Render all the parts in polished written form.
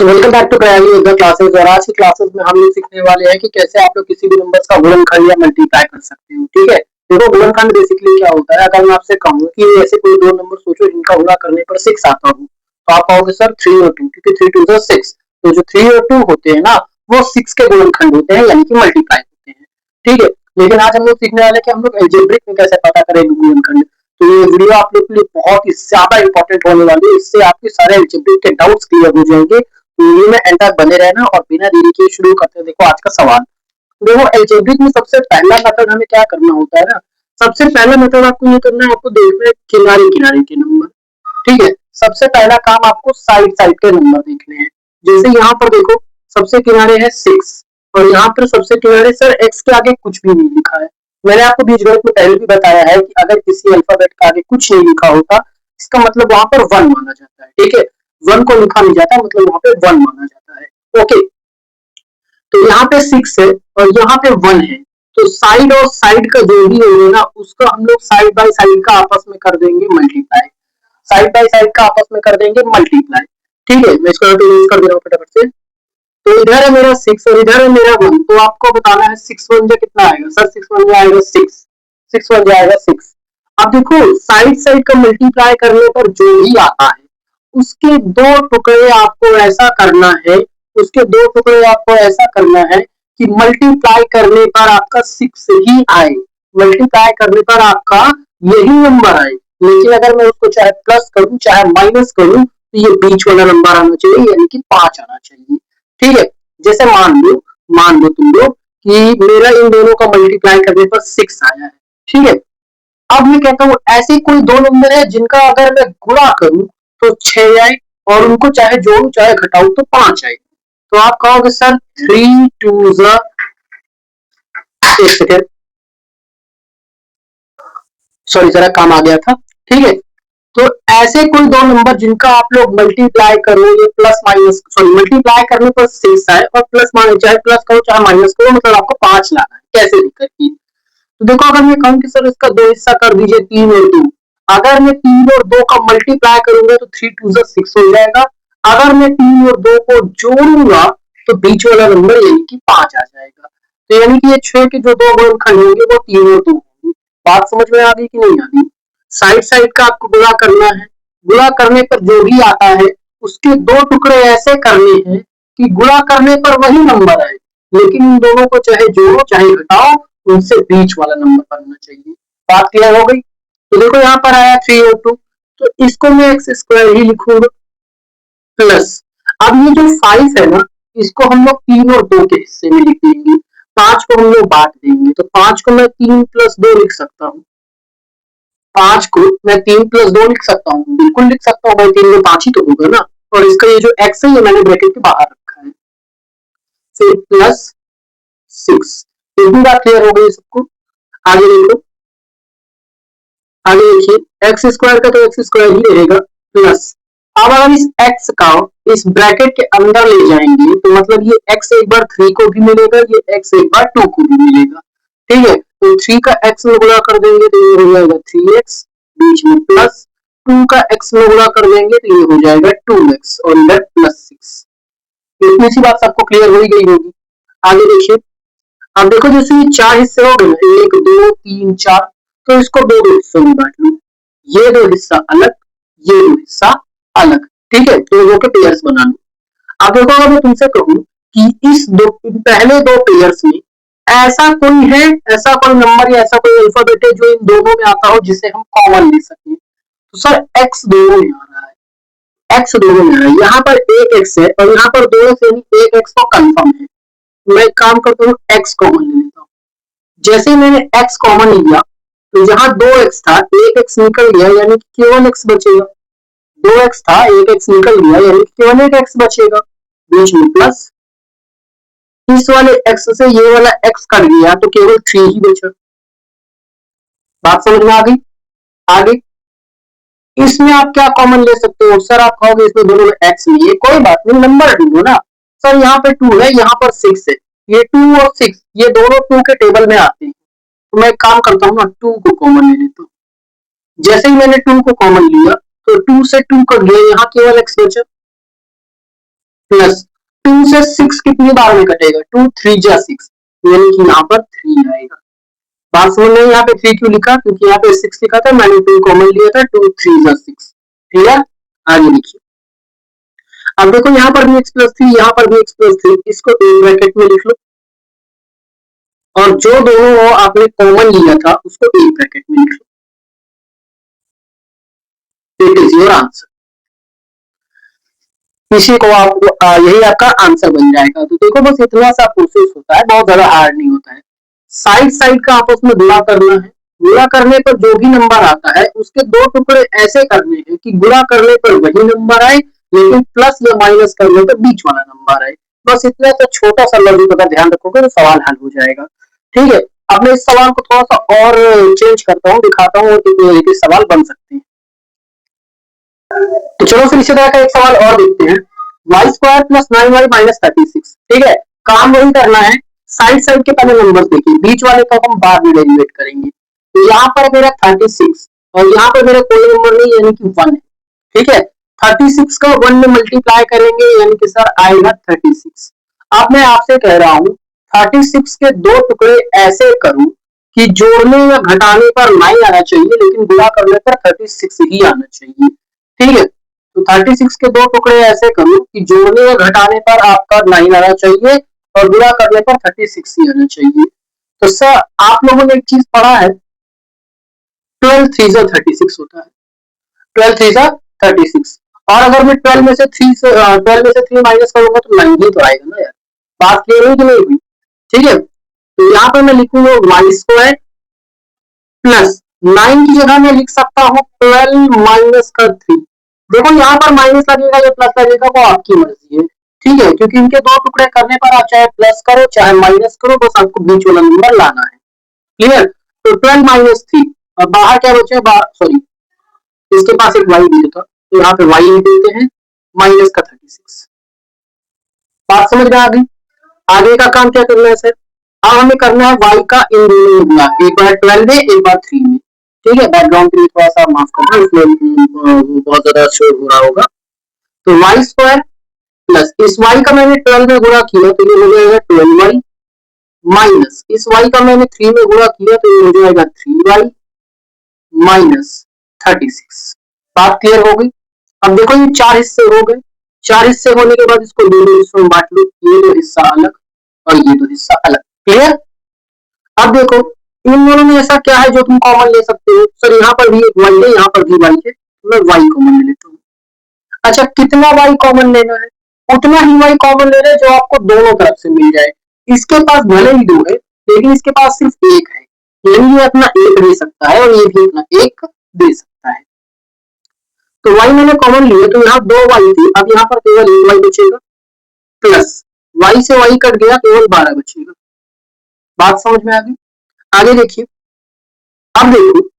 So welcome back to कराली योद्धा classes. और आज की क्लासेस में हम लोग सीखने वाले हैं कि कैसे आप लोग किसी भी नंबर्स का गुणनखंड या मल्टीप्लाई कर सकते हो। ठीक है, देखो गुणनखंड बेसिकली क्या होता है। अगर मैं आपसे कहूँ कि ऐसे कोई दो नंबर सोचो जिनका गुणा करने पर 6 आता हो, तो आप कहोगे सर 3 और 2, क्योंकि 3 2 6। तो जो 3 और 2 होते हैं ना, वो 6 के गुणनखंड होते हैं, यानी कि मल्टीप्लाई होते हैं। ठीक है, लेकिन आज हम लोग सीखने वाले हैं कि हम लोग अलजेब्रिक में कैसे पता करेंगे गुणनखंड। तो ये वीडियो आप लोग के लिए बहुत ही ज्यादा इंपॉर्टेंट होने वाली है। इससे आपके सारे अलजेब्रिक के डाउट्स क्लियर हो जाएंगे। वीडियो में एंड तक बने रहना और बिना देरी के शुरू करते हैं। देखो आज का सवाल, देखो अलजेब्रिक में सबसे पहला मेथड हमें क्या करना होता है ना, सबसे पहला मेथड आपको ये करना है, आपको देखना है किनारे किनारे के नंबर। ठीक है, सबसे पहला काम आपको साइड साइड के नंबर देखने हैं। जैसे यहाँ पर देखो सबसे किनारे है 6 और यहाँ पर सबसे किनारे सर x के आगे कुछ भी नहीं लिखा है। मैंने आपको बीजगणित में पहले भी बताया है कि अगर किसी अल्फाबेट के आगे कुछ नहीं लिखा होता, इसका मतलब वहां पर 1 माना जाता है। ठीक है, 1 को लिखा नहीं जाता, मतलब वहां पे 1 माना जाता है। ओके, तो यहाँ पे 6 है और यहाँ पे 1 है, तो साइड और साइड का जो भी होगा ना, उसको हम लोग साइड बाय साइड का आपस में कर देंगे मल्टीप्लाई। साइड बाय साइड का आपस में कर देंगे मल्टीप्लाई। ठीक है, मैं इसको यूज कर दे रहा हूँ फटाफट से। तो इधर है मेरा 6 और इधर है मेरा 1, तो आपको बताना है 6 1 जा कितना आएगा। सर 6 1 जा आएगा 6, 6 1 जाएगा 6। अब देखो साइड साइड का मल्टीप्लाई करने पर जो भी आता है, उसके दो टुकड़े आपको ऐसा करना है, उसके दो टुकड़े आपको ऐसा करना है कि मल्टीप्लाई करने पर आपका 6 ही आए, मल्टीप्लाई करने पर आपका यही नंबर आए। लेकिन अगर मैं उसको चाहे प्लस करूं चाहे माइनस करूं, तो ये बीच वाला नंबर आना चाहिए, यानी कि 5 आना चाहिए। ठीक है, जैसे मान लो तुम लोग कि मेरा इन दोनों का मल्टीप्लाई करने पर 6 आया है। ठीक है, अब मैं कहता हूँ ऐसे कोई दो नंबर है जिनका अगर मैं गुणा करूं तो 6 आए, और उनको चाहे जोड़ू चाहे घटाऊं तो 5 आए। तो आप कहोगे सर 3 2 जा, एक सेकेंड सॉरी जरा काम आ गया था। ठीक है, तो ऐसे कोई दो नंबर जिनका आप लोग मल्टीप्लाई करो, ये प्लस माइनस सॉरी मल्टीप्लाई करने पर 6 आए और प्लस माइनस चाहे प्लस करो चाहे माइनस करो, मतलब आपको 5 लाना है, कैसे भी करके। तो देखो अगर मैं कहूं कि सर इसका दो हिस्सा कर दीजिए 3 और 2, अगर मैं 3 और 2 का मल्टीप्लाई करूंगा तो 3 2 जा 6 हो जाएगा। अगर मैं 3 और 2 को जोड़ूंगा तो बीच वाला नंबर यानी कि 5 आ जाएगा। तो यानी कि ये 6 के जो दो गुणनखंड होंगे वो 3 और 2 होंगे। बात समझ में आ गई कि नहीं आ गई। साइड साइड का आपको गुणा करना है, गुणा करने पर जो भी आता है उसके दो टुकड़े ऐसे करने हैं कि गुणा करने पर वही नंबर आए, लेकिन इन दोनों को चाहे जोड़ो चाहे घटाओ, उनसे बीच वाला नंबर बनना चाहिए। बात क्लियर हो गई। तो देखो यहाँ पर आया 3 और 2, तो इसको मैं एक्स स्क्वायर ही लिखूंगा प्लस। अब ये जो 5 है ना, इसको हम लोग 3 और 2 के हिस्से में लिख देंगे, 5 को हम लोग बांट देंगे, तो 5 को मैं 3 प्लस 2 लिख सकता हूँ। 5 को मैं 3 प्लस 2 लिख सकता हूँ, बिल्कुल लिख सकता हूँ भाई, 3 में 5 ही तो होगा ना। और इसका ये जो x है ये मैंने ब्रैकेट के बाहर रखा है। फिर प्लस 6, इतनी बात क्लियर हो गई सबको। आगे देखो, आगे देखिए एक्स स्क्वायर का तो एक्स स्क्वायर ही रहेगा प्लस। अब अगर इस x का इस ब्रैकेट के अंदर ले जाएंगे तो मतलब ये x एक बार 3 को भी मिलेगा, ये x एक बार 2 को भी मिलेगा। ठीक है, तो 3 का x में गुणा कर देंगे तो ये हो जाएगा 3x, बीच में प्लस 2 का x में गुणा कर देंगे तो ये हो जाएगा 2x और इधर प्लस 6। इतनी सी बात सबको क्लियर हो ही गई होगी। आगे देखिए, अब देखो जैसे ये 4 हिस्से हो गए ना, 1 2 3 4, तो इसको दो हिस्सों में बांट लो, ये दो हिस्सा अलग, ये दो हिस्सा अलग। ठीक है, दोनों के पेयर्स बना लो। अब देखो अगर मैं तुमसे कहूं कि इस दो पहले दो पेयर्स में ऐसा कोई है, ऐसा कोई नंबर या ऐसा कोई अल्फाबेट है जो इन दोनों में आता हो जिसे हम कॉमन ले सकें, तो सर x दोनों में आ रहा है, x दोनों में आ रहा है। यहाँ पर एक x है और यहाँ पर दोनों से एक x तो कंफर्म है। मैं एक काम करता हूँ x कॉमन ले लेता हूँ। जैसे ही मैंने x कॉमन लिया तो जहां 2x था एक x निकल गया, यानी कि केवल x बचेगा। 2x था एक x निकल गया, यानी कि केवल एक x बचेगा, बीच में प्लस। इस वाले x से ये वाला x कट गया तो केवल 3 ही बचा। बात समझ में आ गई। आगे इसमें आप क्या कॉमन ले सकते हो। सर आप कहोगे इसमें दोनों में x नहीं है, कोई बात नहीं, नंबर ढूंढो ना। सर यहाँ पे 2 है, यहाँ पर 6 है, ये 2 और 6 ये दोनों 2 के टेबल में आते हैं। तो मैं काम करता हूँ ना, 2 को कॉमन ले लेता हूँ। जैसे ही मैंने 2 को कॉमन लिया तो 2 से 2 कट गया, यहाँ केवल x बचा। प्लस 2 से 6 कितनी बार में कटेगा, 2 3 जा 6, यानी कि यहाँ पर 3 आएगा। बात समझ में, यहाँ पे 3 क्यों लिखा, क्योंकि यहाँ पे 6 लिखा था, मैंने 2 कॉमन लिया था, 2 3 जा 6। क्लियर, आगे लिखिए। अब देखो यहाँ पर भी x प्लस 3, यहाँ पर भी x प्लस 3, इसको एक ब्रैकेट में लिख लो, और जो दोनों आपने कॉमन लिया था उसको एक ब्रैकेट में लिख लो। It is your answer. इसी को आप यही आपका आंसर बन जाएगा। तो देखो बस इतना सा प्रोसेस होता है, बहुत ज्यादा हार्ड नहीं होता है। साइड साइड का आपस में गुणा करना है, गुणा करने पर जो भी नंबर आता है उसके दो टुकड़े ऐसे करने हैं कि गुणा करने पर वही नंबर आए, लेकिन प्लस या माइनस करने पर बीच वाला नंबर आए। बस इतना सा छोटा सा लॉजिक अगर ध्यान रखोगे तो सवाल हल हो जाएगा। ठीक है, अब मैं इस सवाल को थोड़ा सा और चेंज करता हूँ, दिखाता हूँ कि सवाल बन सकते हैं। तो चलो फिर इसी तरह का एक सवाल और देखते हैं। Y square plus 9y minus 36। ठीक है, काम वही करना है, साइड साइड के पहले नंबर देखिए, बीच वाले को हम बाद में डेरिवेट करेंगे। तो यहाँ पर मेरा 36 और यहाँ पर मेरा कोई नंबर नहीं, यानी कि 1 है। ठीक है, 36 का 1 में मल्टीप्लाई करेंगे, यानी कि सर आएगा 36। अब मैं आपसे कह रहा हूँ 36 के दो टुकड़े ऐसे करूं कि जोड़ने या घटाने पर 9 आना चाहिए, लेकिन गुणा करने पर 36 ही आना चाहिए। ठीक है, तो 36 के दो टुकड़े ऐसे करूं कि जोड़ने या घटाने पर आपका 9 आना चाहिए और गुणा करने पर 36 ही आना चाहिए। तो सर आप लोगों ने एक चीज पढ़ा है, 12 3 जा 36 होता है, 12 3 जा 36। और अगर मैं 12 में से 3 माइनस करूंगा तो 9 ही तो आएगा ना यार। बात क्लियर हुई कि नहीं हुई? ठीक है, तो यहाँ पर मैं लिखूंगा वाई स्क्वायर प्लस 9 की जगह मैं लिख सकता हूँ 12 माइनस का 3। देखो यहाँ पर माइनस लगेगा या प्लस लगेगा वो आपकी मर्जी है। ठीक है, क्योंकि इनके दो टुकड़े करने पर आप चाहे प्लस करो चाहे माइनस करो, बस आपको बीच वाला नंबर लाना है। क्लियर, तो 12 माइनस 3 और बाहर क्या बचे, सॉरी इसके पास एक वाई भी था, तो यहाँ पे वाई लिख देते हैं माइनस का 36। बात समझ में आ गई? आगे का काम क्या करना है सर, अब हमें करना है y का इन दोनों में गुणा, एक बार 12 में एक बार 3 में। ठीक है, बैकग्राउंड के लिए थोड़ा सा माफ करना, इसमें बहुत ज्यादा शोर हो रहा होगा। तो y स्क्वायर प्लस इस y का मैंने 12 में गुणा किया तो ये हो जाएगा 12y माइनस इस y का मैंने 3 में गुणा किया तो ये हो जाएगा 3y माइनस 36। बात क्लियर हो गई? अब देखो ये 4 हिस्से हो गए, 4 हिस्से होने के बाद इसको दो हिस्सों में बांट लो, ये दो हिस्सा अलग और ये दो हिस्सा अलग। क्लियर, अब देखो इन दोनों में ऐसा क्या है जो तुम कॉमन ले सकते हो, सर यहाँ पर भी एक वाई है, यहाँ पर भी वाई है, मैं वाई कॉमन ले लेता हूँ। अच्छा, कितना वाई कॉमन लेना है, उतना ही वाई कॉमन लेना है जो आपको दोनों तरफ से मिल जाए। इसके पास भले ही 2 है लेकिन इसके पास सिर्फ 1 है, यानी ये अपना 1 दे सकता है और ये भी अपना 1 दे सकता है। तो वाई मैंने कॉमन लिया तो यहाँ 2 वाई थी, अब यहाँ पर केवल 1 वाई बचेगा, प्लस वाई से वाई कट गया, केवल 12 बचेगा। बात समझ में आ गई? आगे देखिए, अब देखो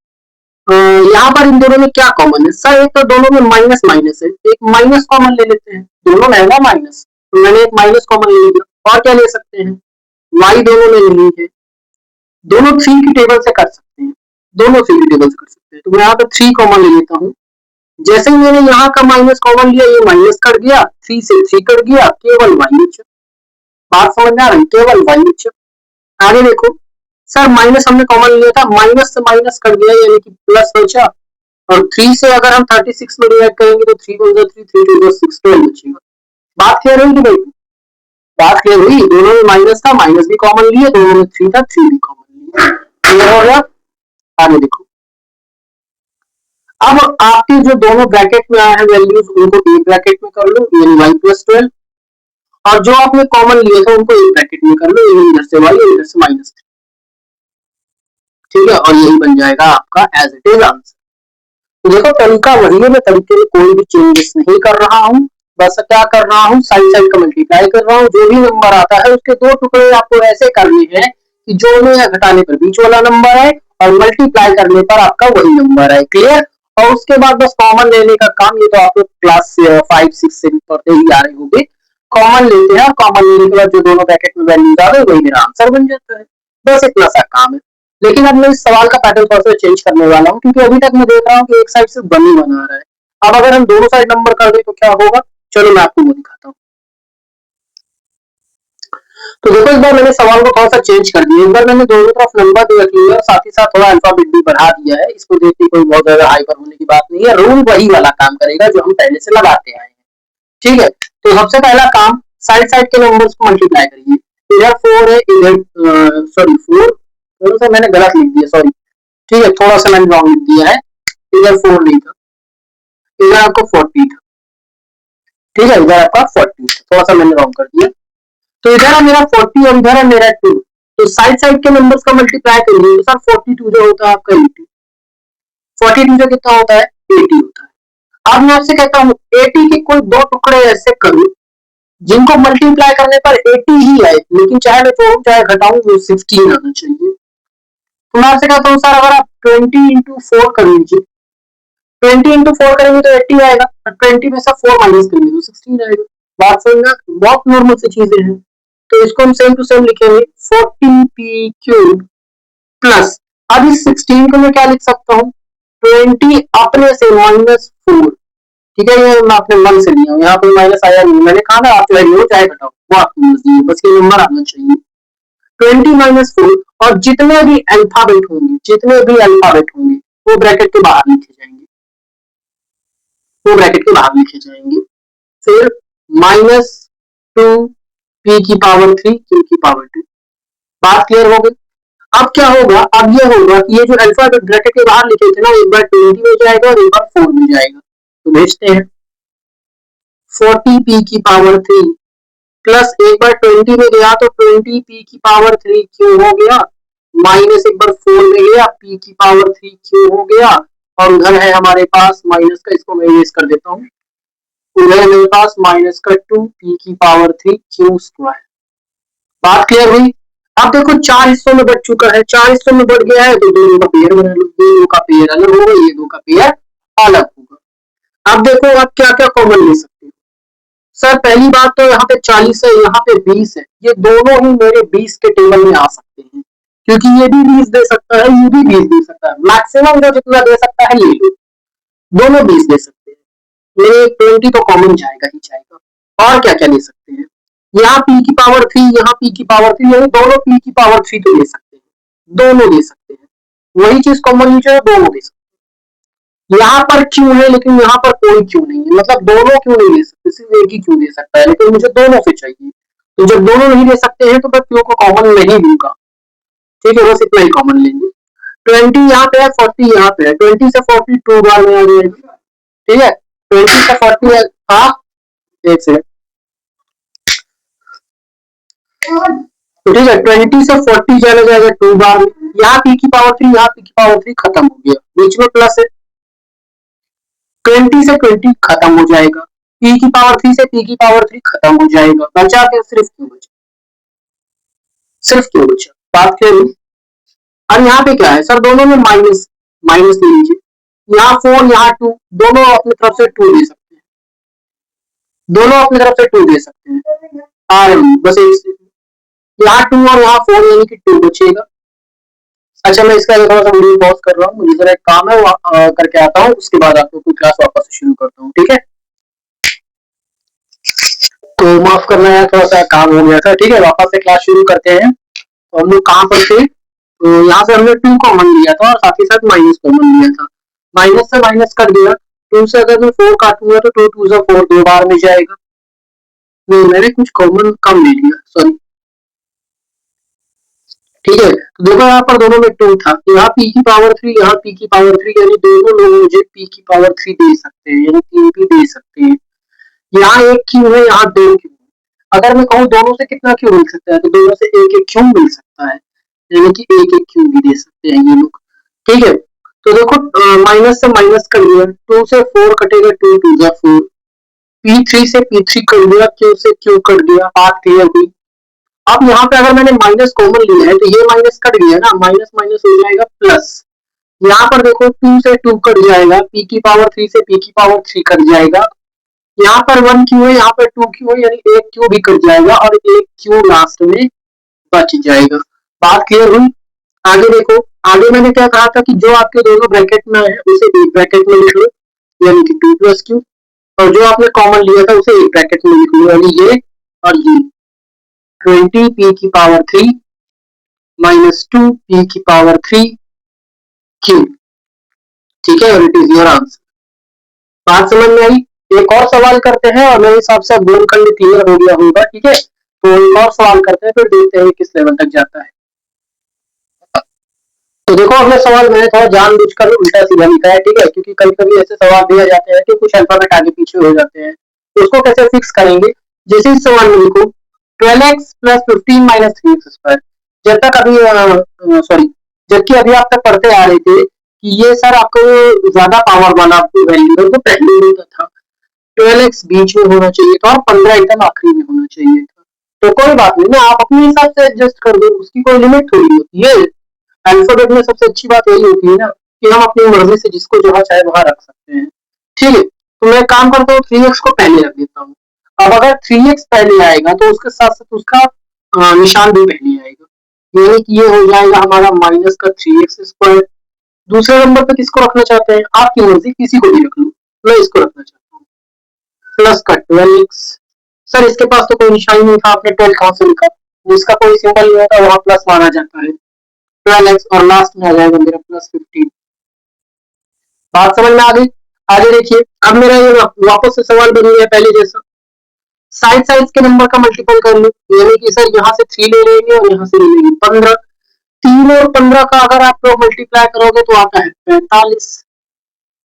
यहाँ पर इन दोनों में क्या कॉमन है, सर एक तो दोनों में माइनस माइनस है, एक माइनस कॉमन ले लेते हैं, दोनों में है ना माइनस, तो मैंने एक माइनस कॉमन ले लिया। और क्या ले सकते हैं, वाई दोनों में नहीं है, दोनों 3 की टेबल से कर सकते हैं, दोनों 3 की टेबल से कर सकते हैं, तो मैं यहाँ पे 3 कॉमन ले लेता हूँ। जैसे ही मैंने यहाँ का माइनस कॉमन लिया, ये माइनस कट गया, 3 से 3 कट गया, केवल वाई बचा। बात समझ में आ रही, केवल वाई बचा। आगे देखो सर, माइनस हमने कॉमन लिया था, माइनस से माइनस कट गया यानी कि प्लस बचा, और 3 से अगर हम 36 में डिवाइड करेंगे तो 3 1 3 3 2 6 12 बचेगा। बात क्लियर हुई कि नहीं? बात क्लियर हुई, दोनों में माइनस था, माइनस भी कॉमन लिए, दोनों में 3 था, 3 भी कॉमन लिए। क्लियर हो गया? आगे देखो, अब आपके जो दोनों ब्रैकेट में आए हैं वैल्यूज, उनको एक ब्रैकेट में कर लो, यानी y प्लस 12, और जो आपने कॉमन लिए थे उनको एक ब्रैकेट में कर लो, यानी इधर से y और इधर से माइनस 3। ठीक है, और यही बन जाएगा आपका एज इट इज आंसर। तो देखो तरीका वही है, मैं तरीके में कोई भी चेंजेस नहीं कर रहा हूँ, बस क्या कर रहा हूँ, साइड साइड का मल्टीप्लाई कर रहा हूँ, जो भी नंबर आता है उसके दो टुकड़े आपको ऐसे करने हैं कि जोड़ने या घटाने पर बीच वाला नंबर है और मल्टीप्लाई करने पर आपका वही नंबर है। क्लियर, और उसके बाद बस कॉमन लेने का काम, ये तो आप लोग क्लास 5 6 से पढ़ते ही आ रहे होंगे, कॉमन लेते हैं और कॉमन लेने के बाद जो दोनों पैकेट में वैल्यूज आ गई वही मेरा आंसर बन जाता है। बस इतना सा काम है। लेकिन अब मैं इस सवाल का पैटर्न थोड़ा सा चेंज करने वाला हूँ, क्योंकि अभी तक मैं देख रहा हूँ कि एक साइड से बन ही बना रहा है। अब अगर हम दोनों साइड नंबर कर दें तो क्या होगा, चलो मैं आपको वो दिखाता हूँ। तो देखो इस बार मैंने सवाल को थोड़ा सा चेंज कर दिया, इस बार मैंने दोनों तरफ नंबर भी रख लिया और साथ ही साथ थोड़ा अल्फाबेट भी बढ़ा दिया है। इसको देख के कोई बहुत ज्यादा हाइपर होने की बात नहीं है, रूल वही वाला काम करेगा जो हम पहले से लगाते आए हैं। ठीक है, तो सबसे पहला काम, साइड साइड के नंबर्स को मल्टीप्लाई करिए। इधर 4 है, इधर सॉरी 4 थोड़ा सा मैंने गलत लिख दिया, सॉरी। ठीक है, थोड़ा सा मैंने रॉन्ग लिख दिया है, इधर 4 नहीं था, इधर आपको 40 था। ठीक है, इधर आपका 40 थोड़ा सा मैंने रॉन्ग कर दिया। तो इधर है मेरा 40 और इधर है मेरा 2। तो साइड साइड के नंबर्स का मल्टीप्लाई करिए तो सर 42 जो होता है आपका 80, 42 जो कितना होता है 80 होता है। अब मैं आपसे कहता हूँ 80 के कोई दो टुकड़े ऐसे करूं जिनको मल्टीप्लाई करने पर 80 ही आए, लेकिन चाहे मैं जोड़ू चाहे घटाऊं वो 16 आना चाहिए। तो मैं आपसे कहता हूँ सर अगर आप 20 इंटू 4 कर लीजिए, 20 इंटू 4 करेंगे तो 80 आएगा, और 20 में से 4 माइनस करेंगे तो 16 आएगा। बात समझना, बहुत नॉर्मल सी चीजें हैं। तो इसको हम सेम टू सेम लिखेंगे 40p³ प्लस, अब इस 16 को मैं क्या लिख सकता हूँ 20 अपने से -4। ठीक है, ये मैं अपने मन से लिया हूँ, यहाँ कोई माइनस आया नहीं, मैंने कहा ना आप चाहे लो चाहे घटाओ वो आपकी मर्जी है, बस ये नंबर आना चाहिए 20 - 4। और जितने भी अल्फाबेट होंगे, जितने भी अल्फाबेट होंगे वो ब्रैकेट के बाहर लिखे जाएंगे, वो ब्रैकेट के बाहर लिखे जाएंगे। फिर -2p³ q³। बात क्लियर हो गई। अब क्या होगा, अब ये होगा कि ये जो अल्फाबेट ब्रैकेट के बाहर लिखे थे ना, एक बार 20 में जाएगा और एक बार 4 में जाएगा। तो भेजते हैं 40p³ प्लस एक बार 20 में गया तो 20p³ क्यों हो गया, माइनस एक बार 4 में गया p³ क्यों हो गया, और उधर है हमारे पास माइनस का, इसको मैं इरेज कर देता हूँ, उधर है मेरे पास माइनस का 2p³ क्यू²। बात क्लियर हुई। अब देखो 4 हिस्सों में बढ़ चुका है, 4 हिस्सों में बढ़ गया है तो दोनों का पेयर बना लो, ये दो का पेयर अलग होगा, ये दो का पेयर अलग होगा। अब देखो आप क्या क्या कॉमन ले सकते हो। सर पहली बात तो यहाँ पे 40 है, यहाँ पे 20 है, ये दोनों ही मेरे 20 के टेबल में आ सकते हैं, क्योंकि ये भी 20 दे सकता है, ये भी 20 दे सकता है, मैक्सिमम जो जितना दे सकता है ले लो, दोनों 20 दे सकते हैं, ये 20 तो कॉमन जाएगा ही जाएगा। और क्या क्या ले सकते हैं, यहाँ p³, यहाँ p³, यानी दोनों p³ तो ले सकते हैं, दोनों ले सकते हैं, वही चीज कॉमन लीजिए दोनों दे सकते हैं। यहाँ पर क्यों है लेकिन यहाँ पर कोई क्यों नहीं है, मतलब दोनों क्यों नहीं ले सकते, सिर्फ एक ही क्यों दे सकता है, लेकिन मुझे दोनों से चाहिए। तो जब दोनों नहीं दे सकते हैं तो मैं क्यों को कॉमन नहीं लूंगा। ठीक है, बस इतना ही कॉमन लेंगे। 20 यहाँ पे है, 40 यहाँ पे है, 20 से 40 2 बार में आ जाएगा। ठीक है, 20 से 40 है, हाँ एक से, तो ठीक है 20 से 40 चला जाएगा 2 बार में, यहाँ p³, यहाँ p³ खत्म हो गया, बीच में प्लस है, 20 से 20 खत्म हो जाएगा, p³ से p³ खत्म हो जाएगा, बचा क्या सिर्फ क्यों बचा, सिर्फ क्यों बचा। बात क्लियर हुई। और यहाँ पे क्या है सर, दोनों में माइनस, माइनस ले लीजिए, यहाँ 4 यहाँ 2, दोनों अपनी तरफ से 2 दे सकते हैं, दोनों अपनी तरफ से 2 दे सकते हैं, बस एक यहाँ 2 और यहाँ 4 यानी कि 2 बचेगा। अच्छा मैं इसका थोड़ा सा वीडियो पॉज कर रहा हूँ, मुझे जरा एक काम है वो करके आता हूँ, उसके बाद आपको कोई क्लास वापस से शुरू करता हूँ, ठीक है। तो माफ करना है थोड़ा सा काम हो गया था, ठीक है वापस से क्लास शुरू करते हैं। तो हम लोग कहाँ पर थे, तो यहाँ से हमने 2 कॉमन लिया था और साथ ही साथ माइनस कॉमन लिया था, माइनस से माइनस कर दिया, 2 से अगर मैं 4 काटूंगा तो 2 2 से 4 2 बार में जाएगा, नहीं मैंने कुछ कॉमन कम ले लिया, सॉरी। ठीक है, तो देखो यहाँ पर दोनों में 2 था, यहाँ p³, यहाँ p³, यानी दोनों लोग मुझे p³ दे सकते हैं, यानी 3 p दे सकते हैं। यहाँ एक क्यू है, यहाँ 2 क्यू है, अगर मैं कहूँ दोनों से कितना क्यू मिल सकता है तो दोनों से एक एक क्यू मिल सकता है, यानी कि एक एक क्यू भी दे सकते हैं ये लोग। ठीक है, तो देखो माइनस से माइनस कर दिया, 2 से 4 कटेगा, 2 2 जा 4, p3 से p3 कर दिया, q से q कर दिया, बात क्लियर हुई। अब यहाँ पे अगर मैंने माइनस कॉमन लिया है तो ये माइनस कट गया ना, माइनस माइनस हो जाएगा प्लस, यहाँ पर देखो 2 से 2 कट जाएगा, p³ से p³ कट जाएगा, यहाँ पर 1 क्यू है, यहाँ पर 2 क्यू है, यानी एक क्यू भी कट जाएगा और एक क्यू लास्ट में बच जाएगा। बात क्लियर हुई। आगे देखो, आगे मैंने क्या कहा था कि जो आपके दोनों ब्रैकेट में है उसे एक ब्रैकेट में लिख लो, यानी कि 2 + q, और जो आपने कॉमन लिया था उसे एक ब्रैकेट में लिख लो, यानी ये और ये। 20p की पावर 3 माइनस 2p की पावर 3 क्यूब। ठीक है, और इट इज योर आंसर। बात समझ में आई? एक और सवाल करते हैं और मेरे हिसाब से गोल खंड क्लियर हो गया होगा। ठीक है, तो एक और सवाल करते हैं, फिर देखते हैं किस लेवल तक जाता है। तो देखो, अगला सवाल मैंने थोड़ा जानबूझकर उल्टा सीधा लिखा है। ठीक है, क्योंकि कभी कभी ऐसे सवाल दिए जाते हैं कि कुछ अल्फाबेट आगे पीछे हो जाते हैं, तो उसको कैसे फिक्स करेंगे। जैसे इस सवाल में लिखो 12x प्लस 15 माइनस 3x²। जब तक अभी सॉरी, जबकि अभी आप तक पढ़ते आ रहे थे कि ये सर आपको ज्यादा पावर वाला आपको वैल्यू है, तो पहले होता था 12x बीच में होना चाहिए था और 15 एकदम आखिरी में होना चाहिए था। तो कोई बात नहीं ना, आप अपने हिसाब से एडजस्ट कर दो, उसकी कोई लिमिट थोड़ी होती है। अल्फाबेट में सबसे अच्छी बात यही होती है ना कि हम अपनी मर्जी से जिसको जहां चाहे वहां रख सकते हैं। ठीक है, तो मैं काम करता हूँ 3x को पहले रख देता हूँ। अब अगर 3x पहले आएगा तो उसके साथ साथ उसका निशान भी पहले आएगा, यानी कि ये हो जाएगा हमारा माइनस का 3x²। दूसरे नंबर पे किसको रखना चाहते हैं, आपकी मर्जी, किसी को भी रख लो। मैं इसको रखना चाहता हूँ प्लस का 12x। सर इसके पास तो कोई निशान नहीं था, आपने 12 कहां से लिखा? जिसका कोई सिंबल नहीं होता वहां प्लस माना जाता है। 12x और लास्ट में आ जाएगा मेरा प्लस 15। बात समझ में आ गई? आगे देखिए, अब मेरा ये वापस से सवाल बन गया पहले जैसा। साइड साइड के नंबर का मल्टीपल कर लो, यानी कि सर यहाँ से 3 ले लेंगे और यहाँ से ले लेंगे 15। 3 और 15 का अगर आप लोग मल्टीप्लाई करोगे तो आता है 45।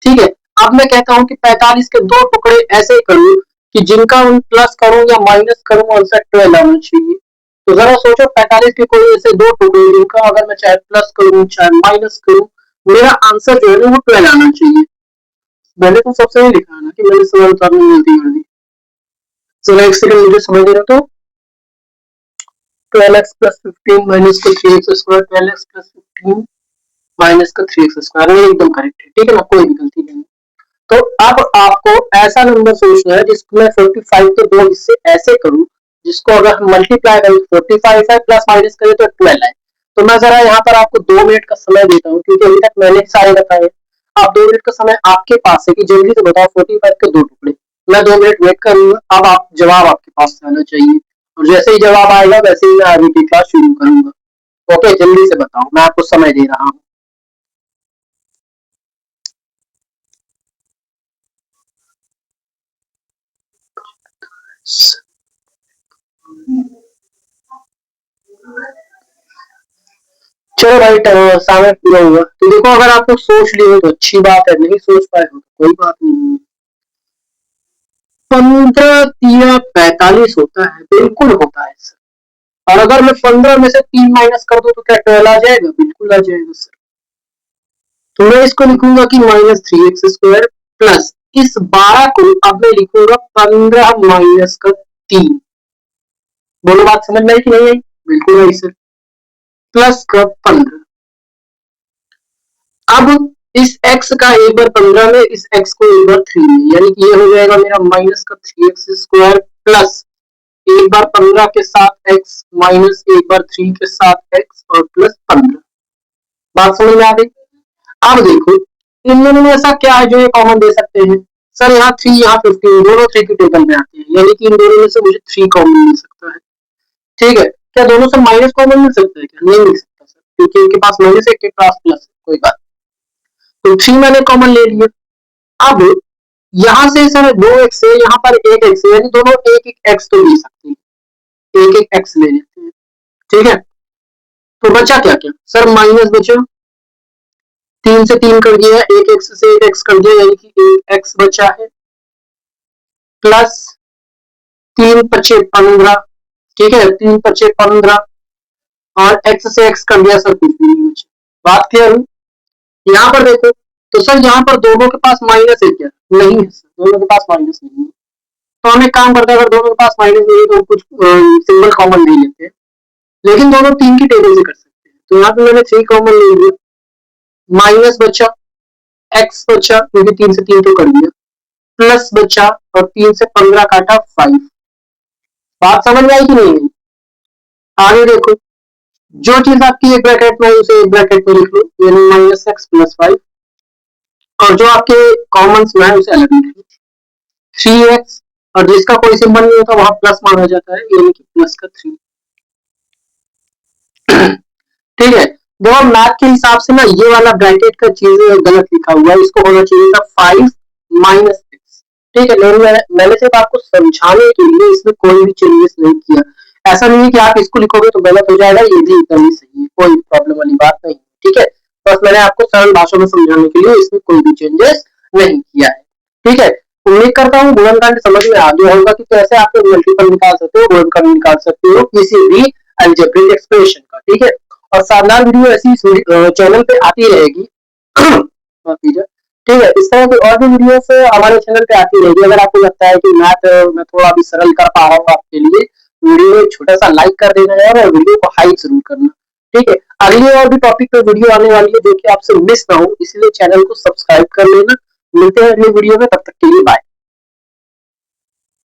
ठीक है, अब मैं कहता हूँ कि 45 के दो टुकड़े ऐसे करूँ कि जिनका मैं प्लस करूँ या माइनस करूँ आंसर 12 आना चाहिए। तो जरा सोचो 45 के कोई ऐसे दो टुकड़े जिनका अगर मैं चाहे प्लस करूँ चाहे माइनस करूँ, मेरा आंसर जो है ना वो 12 आना चाहिए। मैंने तो सबसे ही लिखा है ना कि मैंने सवाल उतारने में गलती कर दी। चलो एक सेकंड मुझे समझ दे रहा। तो 12x प्लस 15 माइनस का 3x², 12x प्लस 15 माइनस का 3x², एकदम करेक्ट है। ठीक है ना, कोई भी गलती नहीं। तो अब आपको ऐसा नंबर सोचना है जिसको मैं 45 के दो हिस्से ऐसे करूं जिसको अगर हम मल्टीप्लाई करें 45 है प्लस माइनस करें तो 12 है। तो मैं जरा यहाँ पर आपको 2 मिनट का समय देता हूँ, क्योंकि अभी तक मैंने सारे बताए। आप 2 मिनट का समय आपके पास है कि जल्दी से बताओ 45 के दो टुकड़े। मैं 2 मिनट वेट करूंगा, अब आप जवाब आपके पास आना चाहिए, और जैसे ही जवाब आएगा वैसे ही मैं आगे की क्लास शुरू करूंगा। ओके, जल्दी से बताओ, मैं आपको समय दे रहा हूँ। चलो भाई, समय पूरा हुआ। तो देखो, अगर आप लोग सोच लिए हो तो अच्छी बात है, नहीं सोच पाए हो तो कोई बात नहीं है। 15×3=45 होता है, बिल्कुल होता है सर। और अगर मैं 15 में से 3 माइनस कर दूं तो क्या 12 आ जाएगा? बिल्कुल आ जाएगा सर। तो मैं इसको लिखूंगा कि -3x² प्लस इस 12 को अब मैं लिखूंगा 15 माइनस का 3। बोलो, बात समझ में आई कि नहीं आई? बिल्कुल आई सर। प्लस का 15। अब इस x का एक बार 15 में, इस x को एक बार 3 में, यानी कि ये हो जाएगा मेरा माइनस का 3x² प्लस एक बार 15 के साथ x माइनस एक बार 3 के साथ x और प्लस 15। बात समझ में आ गई? अब देखो, इन दोनों में ऐसा क्या है जो ये कॉमन दे सकते हैं? सर यहाँ 3 यहाँ 15 दोनों 3 के टेबल में आते हैं, यानी कि इन दोनों में से मुझे 3 कॉमन मिल सकता है। ठीक है, क्या दोनों से माइनस कॉमन मिल सकता है? क्या नहीं मिल सकता सर, क्योंकि इनके पास माइनस है, इनके पास प्लस है। कोई बात, तो 3 मैंने कॉमन ले लिया। अब यहाँ से सर 2x है, यहाँ पर 1x है, यानी दोनों एक एक x तो ले सकते हैं, एक एक x ले लेते हैं। ठीक है, तो बचा क्या क्या सर? माइनस बचा, 3 से 3 कर दिया, एक x से एक x कर दिया, यानी कि एक x बचा है, प्लस 3×5=15। ठीक है, 3×5=15 और x से x कर दिया सर, कुछ भी नहीं बचा। बात क्लियर हुई? यहाँ पर देखो, तो सर यहाँ पर दोनों के पास माइनस है क्या? नहीं है सर, दोनों के पास माइनस नहीं है। तो हम एक काम करते हैं, अगर दोनों के पास माइनस नहीं है तो कुछ सिंबल कॉमन नहीं लेते हैं, लेकिन दोनों 3 की टेबल से कर सकते हैं। तो यहाँ पे मैंने 3 कॉमन ले लिया, माइनस बचा, x बचा क्योंकि 3 से 3 तो कर दिया, प्लस बचा और 3 से 15 काटा 5। बात समझ में आई कि नहीं? आगे देखो, जो चीज आपकी एक ब्रैकेट में है उसे एक ब्रैकेट में लिख लो, यानी -x+5, और जो आपके कॉमन में है उसे अलग लिख लो, 3x, और जिसका कोई सिंबल नहीं होता वहां प्लस माना जाता है, यानी कि प्लस का 3। ठीक है। देखो मैथ के हिसाब से ना ये वाला ब्रैकेट का चीज गलत लिखा हुआ है, इसको होना चाहिए था 5-6। ठीक है, लेकिन मैंने सिर्फ आपको समझाने के लिए इसमें कोई भी चेंजेस नहीं किया। ऐसा नहीं है कि आप इसको लिखोगे तो गलत हो जाएगा, ये भी एकदम ही सही है, कोई प्रॉब्लम वाली बात नहीं। ठीक है, बस मैंने आपको सरल भाषा में समझाने के लिए इसमें कोई भी चेंजेस नहीं किया है। ठीक है, उम्मीद करता हूँ गुणनखंड समझ में आ गया होगा कि कैसे आप लोग मल्टीपल निकाल सकते हो, गुणनखंड निकाल सकते हो किसी भी अलजेब्रिक एक्सप्रेशन का। ठीक है, और शानदार वीडियो ऐसी चैनल पे आती रहेगी। ठीक है, इस तरह की और भी वीडियोस हमारे चैनल पे आती रहेगी। अगर आपको लगता है कि मैथ मैं थोड़ा भी सरल कर पा रहा हूँ आपके लिए, वीडियो में छोटा सा लाइक कर देना यार, और वीडियो को हाइप जरूर करना। ठीक है, अगली और भी टॉपिक पे वीडियो आने वाली है जो कि आपसे मिस ना हो, इसलिए चैनल को सब्सक्राइब कर लेना। मिलते हैं अगली वीडियो में, तब तक के लिए बाय।